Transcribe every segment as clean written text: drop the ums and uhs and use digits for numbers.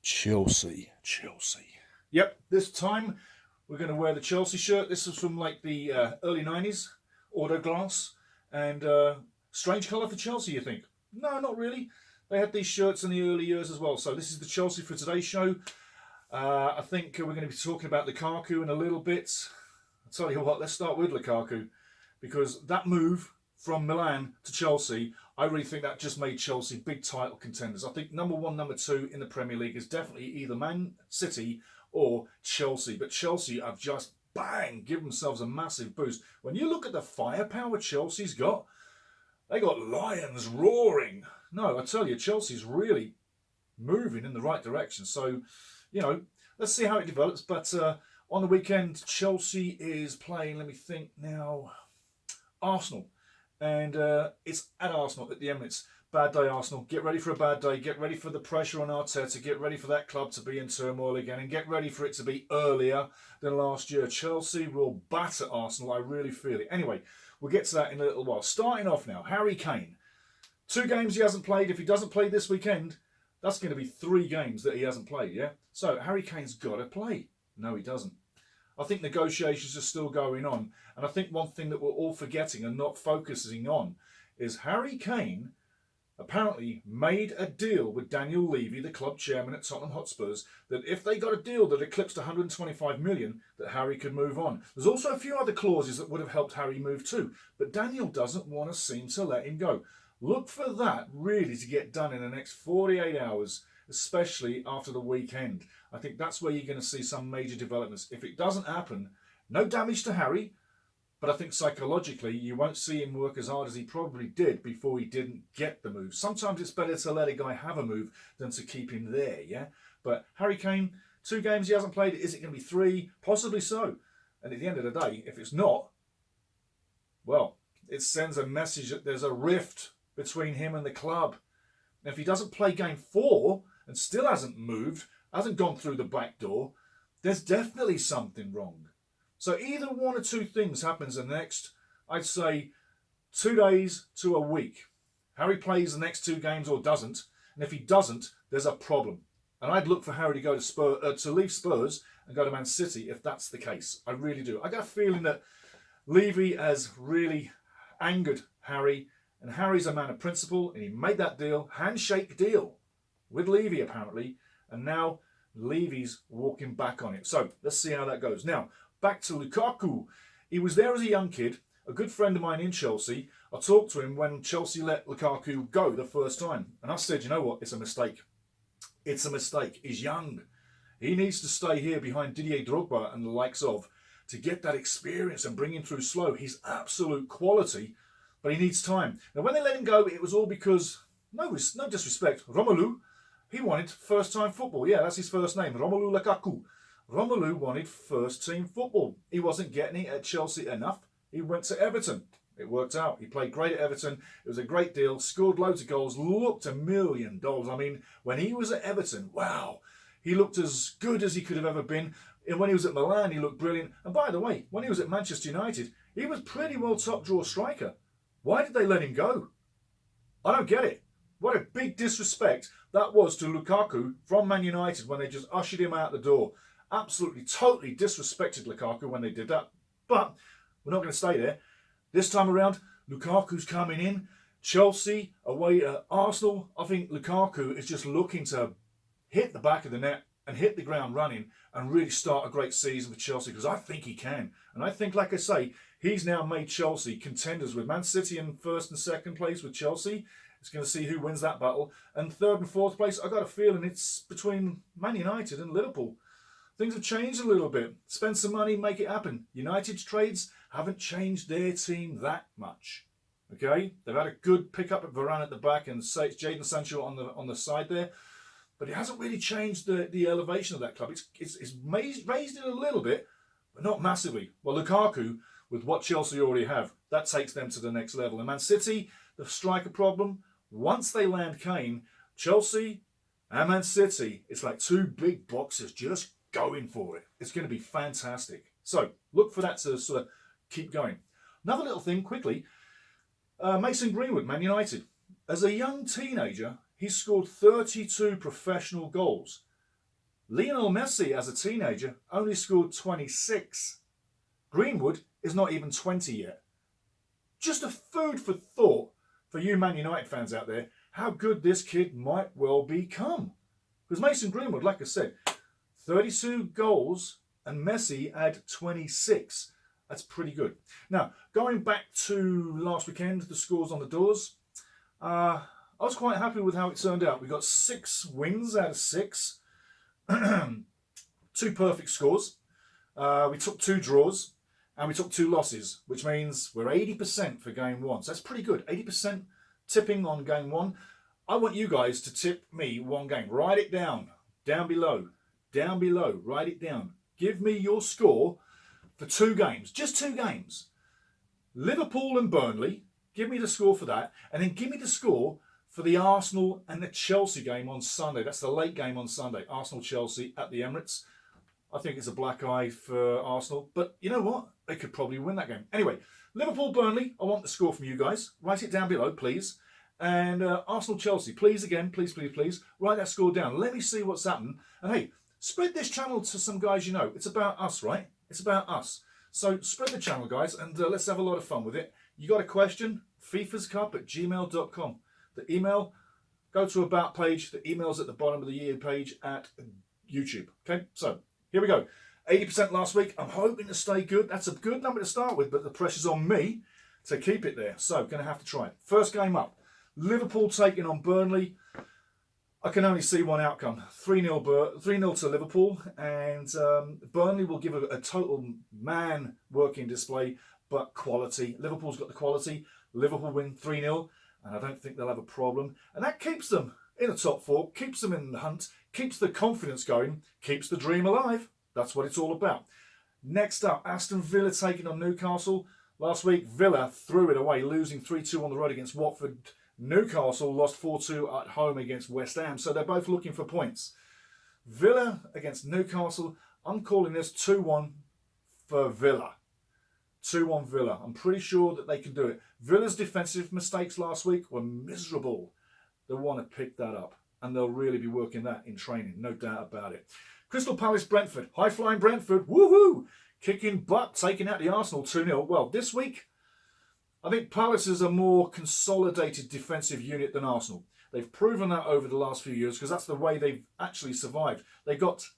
Chelsea. Yep, this time we're going to wear the Chelsea shirt. This is from like the early 90s, auto glass, and strange colour for Chelsea, you think? No, not really. They had these shirts in the early years as well. So this is the Chelsea for today's show. I think we're going to be talking about Lukaku in a little bit. I'll tell you what, let's start with Lukaku, because that move from Milan to Chelsea, I really think that just made Chelsea big title contenders. I think number one, number two in the Premier League is definitely either Man City or Chelsea. But Chelsea have just, bang, given themselves a massive boost. When you look at the firepower Chelsea's got, they got lions roaring. No, I tell you, Chelsea's really moving in the right direction. So, you know, let's see how it develops. But on the weekend, Chelsea is playing, let me think now, Arsenal. And it's at Arsenal, at the Emirates. Bad day, Arsenal. Get ready for a bad day. Get ready for the pressure on Arteta. Get ready for that club to be in turmoil again. And get ready for it to be earlier than last year. Chelsea will batter Arsenal. I really feel it. Anyway, we'll get to that in a little while. Starting off now, Harry Kane. 2 games he hasn't played. If he doesn't play this weekend, that's going to be 3 games that he hasn't played, yeah? So Harry Kane's got to play. No, he doesn't. I think negotiations are still going on. And I think one thing that we're all forgetting and not focusing on is Harry Kane apparently made a deal with Daniel Levy, the club chairman at Tottenham Hotspurs, that if they got a deal that eclipsed 125 million, that Harry could move on. There's also a few other clauses that would have helped Harry move too. But Daniel doesn't want to seem to let him go. Look for that really to get done in the next 48 hours, especially after the weekend. I think that's where you're going to see some major developments. If it doesn't happen, no damage to Harry, but I think psychologically you won't see him work as hard as he probably did before he didn't get the move. Sometimes it's better to let a guy have a move than to keep him there, yeah? But Harry Kane, 2 games he hasn't played. Is it going to be 3? Possibly so. And at the end of the day, if it's not, well, it sends a message that there's a rift between him and the club. And if he doesn't play game 4 and still hasn't moved, hasn't gone through the back door, there's definitely something wrong. So either 1 or 2 things happens in the next, I'd say, 2 days to a week. Harry plays the next 2 games or doesn't, and if he doesn't, there's a problem. And I'd look for Harry to go to leave Spurs and go to Man City if that's the case. I really do. I got a feeling that Levy has really angered Harry, and Harry's a man of principle, and he made that deal, handshake deal, with Levy apparently, and now Levy's walking back on it. So let's see how that goes. Now, back to Lukaku. He was there as a young kid, a good friend of mine in Chelsea. I talked to him when Chelsea let Lukaku go the first time. And I said, you know what, it's a mistake. It's a mistake. He's young. He needs to stay here behind Didier Drogba and the likes of to get that experience and bring him through slow. He's absolute quality, but he needs time. Now, when they let him go, it was all because, no disrespect, Romelu, he wanted first-time football. Yeah, that's his first name, Romelu Lukaku. Romelu wanted first-team football. He wasn't getting it at Chelsea enough. He went to Everton. It worked out. He played great at Everton. It was a great deal. Scored loads of goals. Looked $1 million. I mean, when he was at Everton, wow, he looked as good as he could have ever been. And when he was at Milan, he looked brilliant. And by the way, when he was at Manchester United, he was pretty well top-draw striker. Why did they let him go? I don't get it. What a big disrespect that was to Lukaku from Man United when they just ushered him out the door. Absolutely, totally disrespected Lukaku when they did that. But we're not going to stay there. This time around, Lukaku's coming in. Chelsea away at Arsenal. I think Lukaku is just looking to hit the back of the net and hit the ground running and really start a great season for Chelsea, because I think he can. And I think, like I say, he's now made Chelsea contenders with Man City in first and second place with Chelsea. It's going to see who wins that battle. And third and fourth place, I've got a feeling it's between Man United and Liverpool. Things have changed a little bit. Spend some money, make it happen. United's trades haven't changed their team that much. Okay? They've had a good pick-up at Varane at the back and Jadon Sancho on the side there. But it hasn't really changed the elevation of that club. It's raised it a little bit, but not massively. Well, Lukaku, with what Chelsea already have, that takes them to the next level. And Man City, the striker problem, once they land Kane, Chelsea and Man City, it's like 2 big boxes just going for it. It's going to be fantastic. So look for that to sort of keep going. Another little thing quickly, Mason Greenwood, Man United. As a young teenager, he scored 32 professional goals. Lionel Messi, as a teenager, only scored 26. Greenwood is not even 20 yet. Just a food for thought for you Man United fans out there, how good this kid might well become. Because Mason Greenwood, like I said, 32 goals and Messi had 26. That's pretty good. Now, going back to last weekend, the scores on the doors, I was quite happy with how it turned out. We got 6 wins out of 6, 2 perfect scores. We took 2 draws. And we took 2 losses, which means we're 80% for game 1. So that's pretty good. 80% tipping on game 1. I want you guys to tip me 1 game. Write it down below. Down below. Write it down. Give me your score for 2 games. Just 2 games. Liverpool and Burnley. Give me the score for that. And then give me the score for the Arsenal and the Chelsea game on Sunday. That's the late game on Sunday. Arsenal-Chelsea at the Emirates. I think it's a black eye for Arsenal. But you know what? They could probably win that game. Anyway, Liverpool-Burnley, I want the score from you guys. Write it down below, please. And Arsenal-Chelsea, please again, please, please, please. Write that score down. Let me see what's happened. And hey, spread this channel to some guys you know. It's about us, right? It's about us. So spread the channel, guys, and let's have a lot of fun with it. You got a question? fifascup@gmail.com. The email, go to About page. The email's at the bottom of the year page at YouTube. Okay, so here we go. 80% last week. I'm hoping to stay good. That's a good number to start with, but the pressure's on me to keep it there. So, going to have to try it. First game up. Liverpool taking on Burnley. I can only see one outcome. 3-0 to Liverpool. And Burnley will give a total man working display, but quality. Liverpool's got the quality. Liverpool win 3-0. And I don't think they'll have a problem. And that keeps them in the top 4, keeps them in the hunt, keeps the confidence going, keeps the dream alive. That's what it's all about. Next up, Aston Villa taking on Newcastle. Last week, Villa threw it away, losing 3-2 on the road against Watford. Newcastle lost 4-2 at home against West Ham, so they're both looking for points. Villa against Newcastle. I'm calling this 2-1 for Villa. 2-1 Villa. I'm pretty sure that they can do it. Villa's defensive mistakes last week were miserable. They'll want to pick that up, and they'll really be working that in training, no doubt about it. Crystal Palace Brentford, high-flying Brentford, woohoo! Kicking butt, taking out the Arsenal 2-0. Well, this week, I think Palace is a more consolidated defensive unit than Arsenal. They've proven that over the last few years because that's the way they've actually survived. They got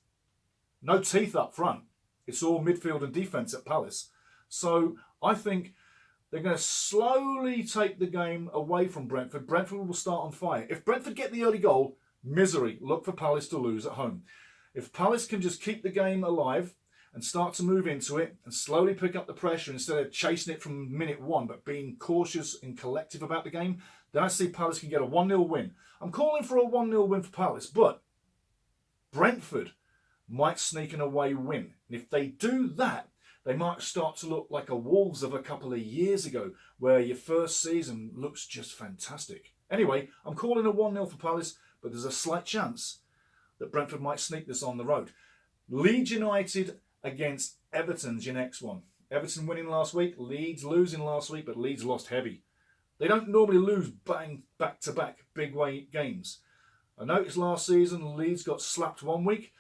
no teeth up front. It's all midfield and defence at Palace. So I think they're going to slowly take the game away from Brentford. Brentford will start on fire. If Brentford get the early goal, misery. Look for Palace to lose at home. If Palace can just keep the game alive and start to move into it and slowly pick up the pressure instead of chasing it from minute 1 but being cautious and collective about the game, then I see Palace can get a 1-0 win. I'm calling for a 1-0 win for Palace, but Brentford might sneak an away win. And if they do that, they might start to look like a Wolves of a couple of years ago where your first season looks just fantastic. Anyway, I'm calling a 1-0 for Palace, but there's a slight chance that Brentford might sneak this on the road. Leeds United against Everton's your next one. Everton winning last week, Leeds losing last week, but Leeds lost heavy. They don't normally lose back-to-back big way games. I noticed last season Leeds got slapped one week,